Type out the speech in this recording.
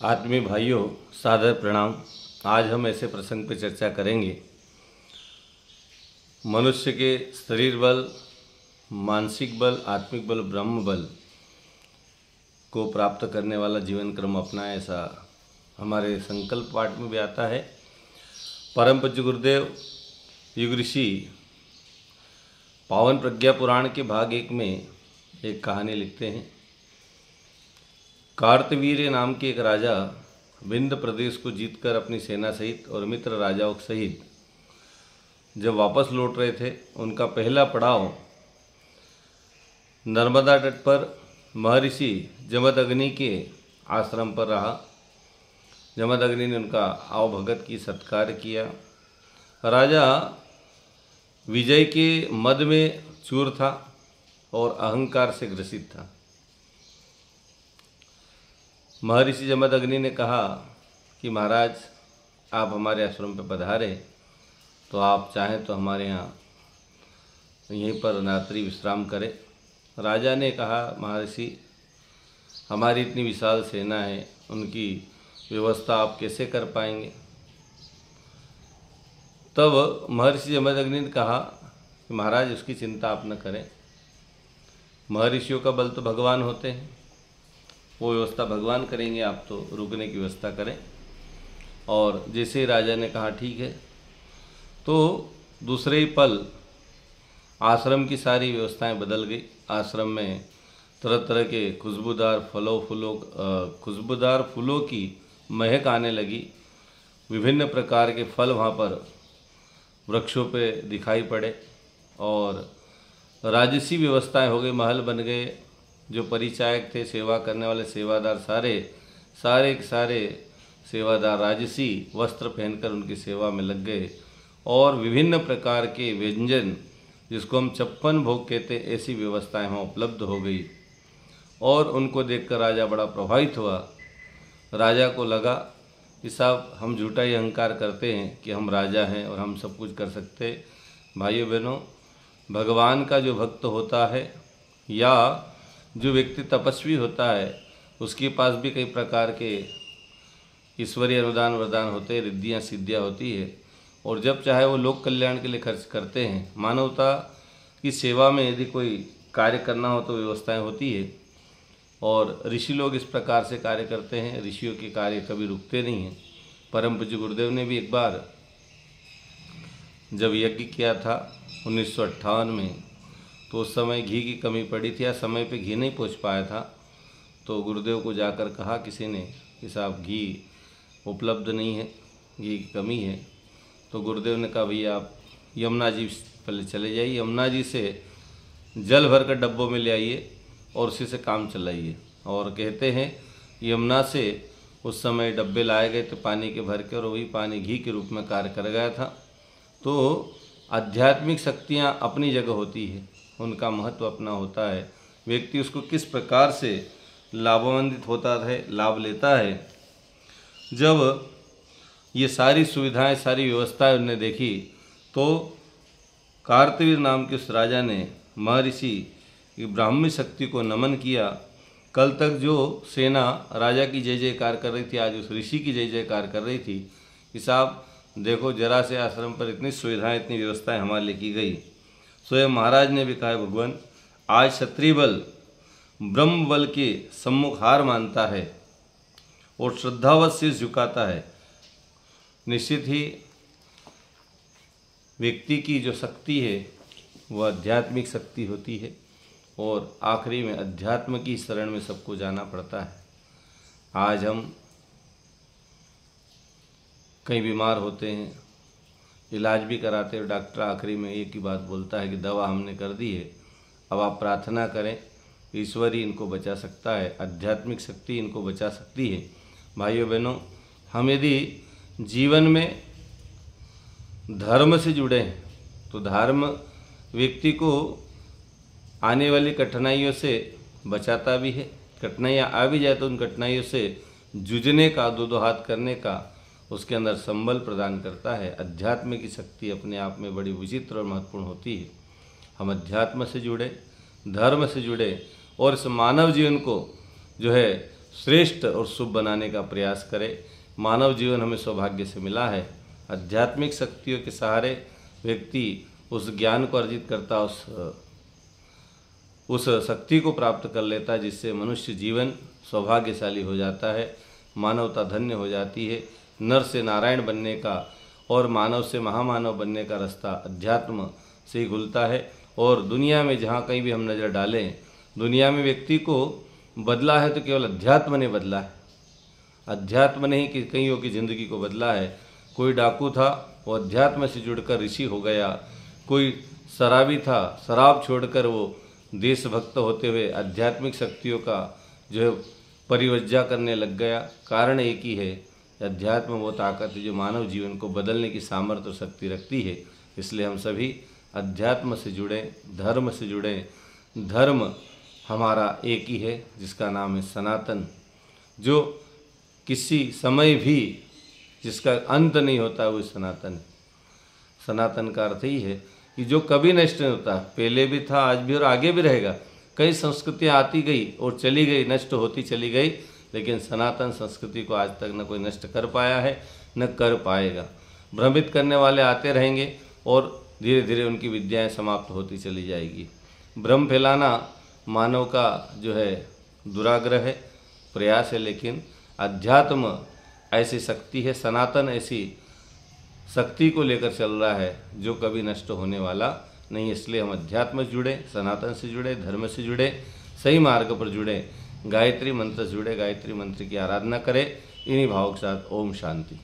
आत्मीय भाइयों, सादर प्रणाम। आज हम ऐसे प्रसंग पर चर्चा करेंगे। मनुष्य के शरीर बल, मानसिक बल, आत्मिक बल, ब्रह्म बल को प्राप्त करने वाला जीवन क्रम अपनाएं, ऐसा हमारे संकल्प पाठ में भी आता है। परम पूज्य गुरुदेव युग ऋषि पावन प्रज्ञा पुराण के भाग 1 में एक कहानी लिखते हैं। कार्तवीर्य नाम के एक राजा विंध्य प्रदेश को जीतकर अपनी सेना सहित और मित्र राजाओं सहित जब वापस लौट रहे थे, उनका पहला पड़ाव नर्मदा तट पर महर्षि जमदग्नि के आश्रम पर रहा। जमदग्नि ने उनका आवभगत की सत्कार किया। राजा विजय के मद में चूर था और अहंकार से ग्रसित था। महर्षि जमदग्नि ने कहा कि महाराज, आप हमारे आश्रम पर पधारे तो आप चाहें तो हमारे यहाँ यहीं पर रात्रि विश्राम करें। राजा ने कहा, महर्षि, हमारी इतनी विशाल सेना है, उनकी व्यवस्था आप कैसे कर पाएंगे। तब महर्षि जमदग्नि ने कहा कि महाराज, उसकी चिंता आप न करें। महर्षियों का बल तो भगवान होते हैं, वो व्यवस्था भगवान करेंगे, आप तो रुकने की व्यवस्था करें। और जैसे ही राजा ने कहा ठीक है, तो दूसरे ही पल आश्रम की सारी व्यवस्थाएं बदल गई। आश्रम में तरह तरह के खुशबूदार फूलों की महक आने लगी। विभिन्न प्रकार के फल वहाँ पर वृक्षों पे दिखाई पड़े और राजसी व्यवस्थाएं हो गई, महल बन गए। जो परिचायक थे, सेवा करने वाले सेवादार, सारे सेवादार राजसी वस्त्र पहनकर उनकी सेवा में लग गए और विभिन्न प्रकार के व्यंजन, जिसको हम 56 भोग कहते, ऐसी व्यवस्थाएं वहाँ उपलब्ध हो गई। और उनको देखकर राजा बड़ा प्रभावित हुआ। राजा को लगा कि साहब, हम झूठा ही अहंकार करते हैं कि हम राजा हैं और हम सब कुछ कर सकते। भाइयों बहनों, भगवान का जो भक्त होता है या जो व्यक्ति तपस्वी होता है, उसके पास भी कई प्रकार के ईश्वरीय अनुदान वरदान होते हैं, रिद्धियाँ सिद्धियाँ होती है। और जब चाहे वो लोक कल्याण के लिए खर्च करते हैं। मानवता की सेवा में यदि कोई कार्य करना हो तो व्यवस्थाएं होती है और ऋषि लोग इस प्रकार से कार्य करते हैं। ऋषियों के कार्य कभी रुकते नहीं हैं। परम पूज्य गुरुदेव ने भी एक बार जब यज्ञ किया था 1958 में, तो उस समय घी की कमी पड़ी थी या समय पे घी नहीं पहुंच पाया था। तो गुरुदेव को जाकर कहा किसी ने कि साहब, घी उपलब्ध नहीं है, घी की कमी है। तो गुरुदेव ने कहा, भैया आप यमुना जी पहले चले जाइए, यमुना जी से जल भर कर डब्बों में ले आइए और उसी से काम चलाइए। और कहते हैं यमुना से उस समय डब्बे लाए गए थे पानी के भर के, और वही पानी घी के रूप में कार्य कर गया था। तो आध्यात्मिक शक्तियाँ अपनी जगह होती है, उनका महत्व अपना होता है। व्यक्ति उसको किस प्रकार से लाभान्वित होता है, लाभ लेता है। जब ये सारी सुविधाएं, सारी व्यवस्थाएं उन्होंने देखी, तो कार्तवीर नाम के उस राजा ने महर्षि की ब्राह्मी शक्ति को नमन किया। कल तक जो सेना राजा की जय जयकार कर रही थी, आज उस ऋषि की जय जयकार कर रही थी कि साहब देखो, जरा से आश्रम पर इतनी सुविधाएं, इतनी व्यवस्थाएं हमारे लिए की गई। स्वयं महाराज ने भी कहा, भगवान, आज क्षत्रिय बल ब्रह्म बल के सम्मुख हार मानता है और श्रद्धावश शीश झुकाता है। निश्चित ही व्यक्ति की जो शक्ति है वह आध्यात्मिक शक्ति होती है और आखिरी में अध्यात्म की शरण में सबको जाना पड़ता है। आज हम कई बीमार होते हैं, इलाज भी कराते हैं, डॉक्टर आखिरी में एक ही बात बोलता है कि दवा हमने कर दी है, अब आप प्रार्थना करें, ईश्वर ही इनको बचा सकता है, आध्यात्मिक शक्ति इनको बचा सकती है। भाइयों बहनों, हम यदि जीवन में धर्म से जुड़े हैं तो धर्म व्यक्ति को आने वाली कठिनाइयों से बचाता भी है। कठिनाइयाँ आ भी जाए तो उन कठिनाइयों से जूझने का, दो हाथ करने का उसके अंदर संबल प्रदान करता है। अध्यात्म की शक्ति अपने आप में बड़ी विचित्र और महत्वपूर्ण होती है। हम अध्यात्म से जुड़े, धर्म से जुड़े और इस मानव जीवन को जो है श्रेष्ठ और शुभ बनाने का प्रयास करें। मानव जीवन हमें सौभाग्य से मिला है। आध्यात्मिक शक्तियों के सहारे व्यक्ति उस ज्ञान को अर्जित करता, उस शक्ति को प्राप्त कर लेता है, जिससे मनुष्य जीवन सौभाग्यशाली हो जाता है, मानवता धन्य हो जाती है। नर से नारायण बनने का और मानव से महामानव बनने का रास्ता अध्यात्म से ही खुलता है। और दुनिया में जहाँ कहीं भी हम नज़र डालें, दुनिया में व्यक्ति को बदला है तो केवल अध्यात्म ने बदला है। अध्यात्म ने ही कि कईयों की ज़िंदगी को बदला है। कोई डाकू था, वो अध्यात्म से जुड़कर ऋषि हो गया। कोई शराबी था, शराब छोड़कर वो देशभक्त होते हुए आध्यात्मिक शक्तियों का जो है परिवज्जा करने लग गया। कारण एक ही है, अध्यात्म वो ताकत है जो मानव जीवन को बदलने की सामर्थ्य और शक्ति रखती है। इसलिए हम सभी अध्यात्म से जुड़ें, धर्म से जुड़ें। धर्म हमारा एक ही है जिसका नाम है सनातन, जो किसी समय भी जिसका अंत नहीं होता, वो सनातन है। सनातन का अर्थ ही है कि जो कभी नष्ट नहीं होता, पहले भी था, आज भी और आगे भी रहेगा। कई संस्कृतियाँ आती गई और चली गई, नष्ट होती चली गई, लेकिन सनातन संस्कृति को आज तक न कोई नष्ट कर पाया है, न कर पाएगा। भ्रमित करने वाले आते रहेंगे और धीरे धीरे उनकी विद्याएं समाप्त होती चली जाएगी। भ्रम फैलाना मानव का जो है दुराग्रह है, प्रयास है, लेकिन अध्यात्म ऐसी शक्ति है, सनातन ऐसी शक्ति को लेकर चल रहा है जो कभी नष्ट होने वाला नहीं। इसलिए हम अध्यात्म से जुड़े, सनातन से जुड़े, धर्म से जुड़े, सही मार्ग पर जुड़े, गायत्री मंत्र से जुड़े, गायत्री मंत्र की आराधना करें। इन्हीं भावों के साथ ओम शांति।